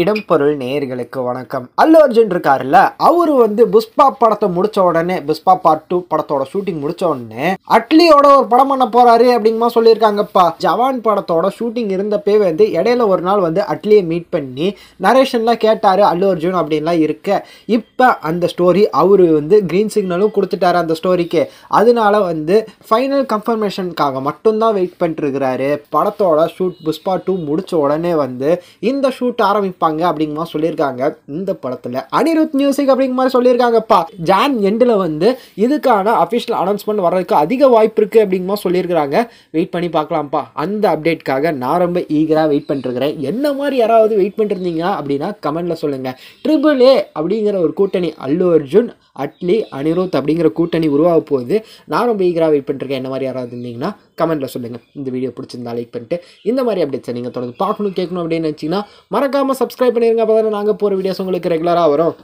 இடம்பொருள் நேயர்களுக்கு வணக்கம். அல்லு அர்ஜுன் இருக்காருல்ல, அவரு புஷ்பா படத்தை முடிச்ச உடனே, புஷ்பா பார்ட் 2 படத்தோட ஷூட்டிங் முடிச்ச உடனே அட்லியோட ஒரு படம் பண்ண போறாரு அப்படிங்கமா சொல்லியிருக்காங்கப்பா. ஜவான் படத்தோட ஷூட்டிங் இருந்தப்பே இடையில ஒரு நாள் அட்லியை மீட் பண்ணி நரேஷன்லாம் கேட்டாரு அல்லு அர்ஜுன் அப்படின்லாம் இருக்க. இப்போ அந்த ஸ்டோரி அவரு கிரீன் சிக்னலும் கொடுத்துட்டாரு அந்த ஸ்டோரிக்கு. அதனால ஃபைனல் கன்ஃபர்மேஷனுக்காக மட்டும்தான் வெயிட் பண்ணிட்டு இருக்கிறாரு. படத்தோட ஷூட் புஷ்பா 2 முடிச்ச உடனே இந்த ஷூட் ஆரம்பிப்பாங்க அப்படிங்கிற சொல்லியிருக்காங்க. இந்த படத்துல அனிருத் மியூசிக் அப்படிங்கிற மாதிரி சொல்லியிருக்காங்கப்பா. ஜான் எண்டில் இதுக்கான அஃபிஷியல் அனௌன்ஸ்மெண்ட் வர்றதுக்கு அதிக வாய்ப்பு இருக்கு அப்படிங்கிற சொல்லியிருக்காங்க. வெயிட் பண்ணி பார்க்கலாம்ப்பா. அந்த அப்டேட்காக நான் ரொம்ப ஈகராக வெயிட் பண்ணிருக்கிறேன். என்ன மாதிரி யாராவது வெயிட் பண்ணிருந்தீங்க அப்படின்னா கமெண்ட்ல சொல்லுங்க. ட்ரிபிள் ஏ அப்படிங்கிற ஒரு கூட்டணி, அல்லு அர்ஜுன், அட்லி, அனிருத் அப்படிங்கிற கூட்டணி உருவாக போகுது. நான் ரொம்ப ஈகராக வெயிட் பண்ணிருக்கேன். என்ன மாதிரி யாராவது இருந்தீங்கன்னா கமெண்ட்ல சொல்லுங்க. இந்த வீடியோ பிடிச்சிருந்தா லைக் பண்ணிட்டு இந்த மாதிரி அப்டேட்ஸை நீங்கள் தொடர்ந்து பார்க்கணும் கேட்கணும் அப்படின்னு நினச்சிங்கன்னா மறக்காமல் சப்ஸ்கிரைப் பண்ணிடுங்க. அப்போ தானே நாங்கள் போகிற வீடியோஸ் உங்களுக்கு ரெகுலராக வரும்.